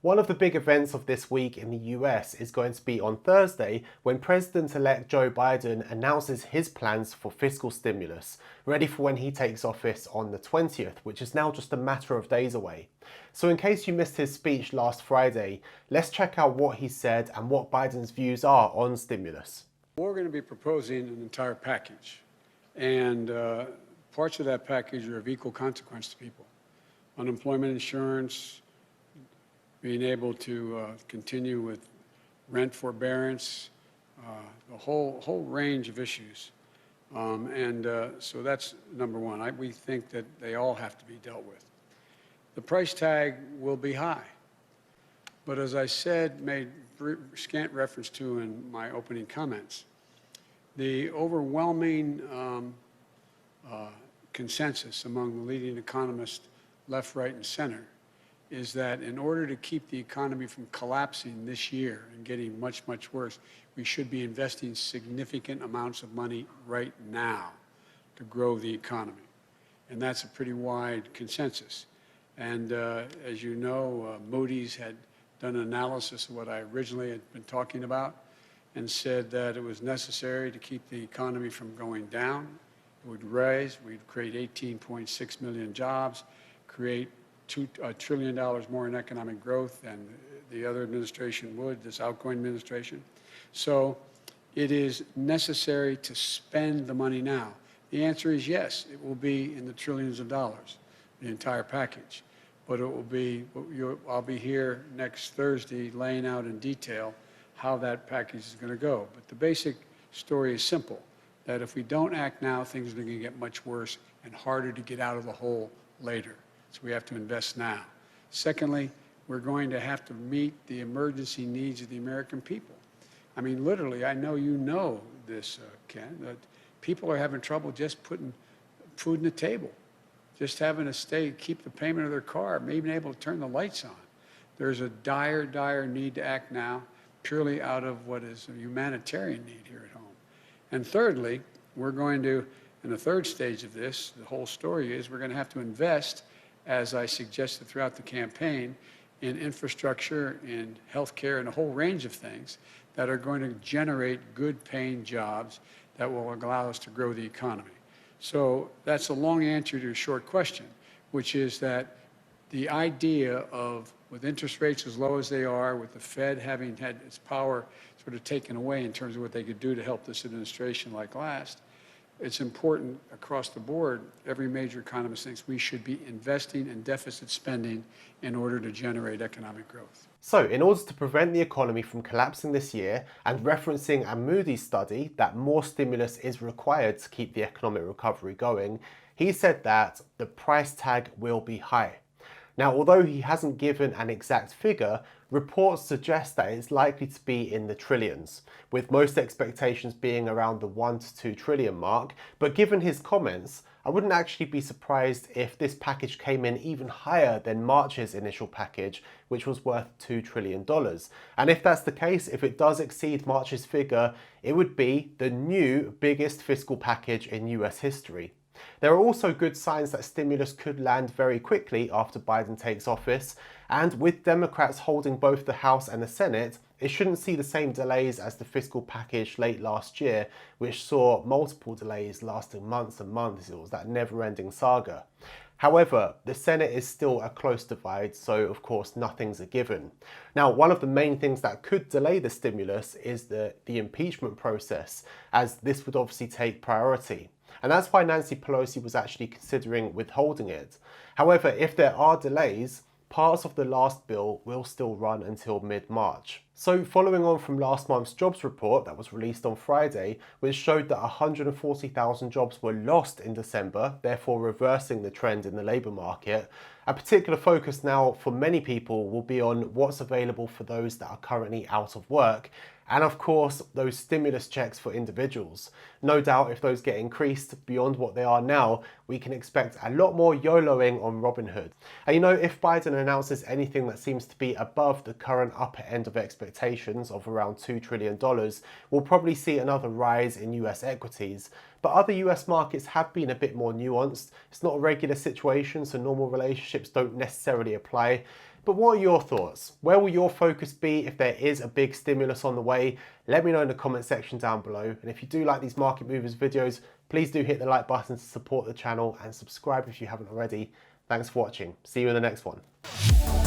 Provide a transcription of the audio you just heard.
One of the big events of this week in the US is going to be on Thursday when President-elect Joe Biden announces his plans for fiscal stimulus, ready for when he takes office on the 20th, which is now just a matter of days away. So in case you missed his speech last Friday, let's check out what he said and what Biden's views are on stimulus. We're going to be proposing an entire package, and parts of that package are of equal consequence to people. Unemployment insurance, being able to continue with rent forbearance, a whole range of issues. So that's number one. We think that they all have to be dealt with. The price tag will be high. But as I said, made scant reference to in my opening comments, the overwhelming consensus among the leading economists, left, right, and center, is that in order to keep the economy from collapsing this year and getting much, much worse, we should be investing significant amounts of money right now to grow the economy. And that's a pretty wide consensus. And as you know, Moody's had done an analysis of what I originally had been talking about and said that it was necessary to keep the economy from going down. It would rise, we'd create 18.6 million jobs, create $2 trillion more in economic growth than the other administration would, this outgoing administration. So it is necessary to spend the money now. The answer is yes, it will be in the trillions of dollars, the entire package. But it will be, I'll be here next Thursday laying out in detail how that package is going to go. But the basic story is simple, that if we don't act now, things are going to get much worse and harder to get out of the hole later. So we have to invest now. Secondly, we're going to have to meet the emergency needs of the American people. I mean, literally, I know you know this, Ken, that people are having trouble just putting food on the table, just having to keep the payment of their car, maybe being able to turn the lights on. There's a dire, dire need to act now, purely out of what is a humanitarian need here at home. And thirdly, we're going to, in the third stage of this, the whole story is we're going to have to invest, as I suggested throughout the campaign, in infrastructure, in healthcare, and a whole range of things that are going to generate good-paying jobs that will allow us to grow the economy. So that's a long answer to a short question, which is that the idea of, with interest rates as low as they are, with the Fed having had its power sort of taken away in terms of what they could do to help this administration like last, it's important across the board. Every major economist thinks we should be investing in deficit spending in order to generate economic growth. So, in order to prevent the economy from collapsing this year, and referencing a Moody's study that more stimulus is required to keep the economic recovery going, he said that the price tag will be high. Now, although he hasn't given an exact figure, reports suggest that it's likely to be in the trillions, with most expectations being around the 1 to 2 trillion mark. But given his comments, I wouldn't actually be surprised if this package came in even higher than March's initial package, which was worth $2 trillion. And if that's the case, if it does exceed March's figure, it would be the new biggest fiscal package in US history. There are also good signs that stimulus could land very quickly after Biden takes office, and with Democrats holding both the House and the Senate, it shouldn't see the same delays as the fiscal package late last year, which saw multiple delays lasting months and months. It was that never-ending saga. However, the Senate is still a close divide, so of course nothing's a given. Now, one of the main things that could delay the stimulus is the impeachment process, as this would obviously take priority. And that's why Nancy Pelosi was actually considering withholding it. However, if there are delays, parts of the last bill will still run until mid-March. So following on from last month's jobs report that was released on Friday, which showed that 140,000 jobs were lost in December, therefore reversing the trend in the labour market, a particular focus now for many people will be on what's available for those that are currently out of work, and of course those stimulus checks for individuals. No doubt if those get increased beyond what they are now, we can expect a lot more YOLOing on Robinhood. And you know, if Biden announces anything that seems to be above the current upper end of expectations of around $2 trillion, we'll probably see another rise in US equities. But other US markets have been a bit more nuanced. It's not a regular situation, so normal relationships don't necessarily apply. But what are your thoughts? Where will your focus be if there is a big stimulus on the way? Let me know in the comment section down below. And if you do like these market movers videos, please do hit the like button to support the channel and subscribe if you haven't already. Thanks for watching. See you in the next one.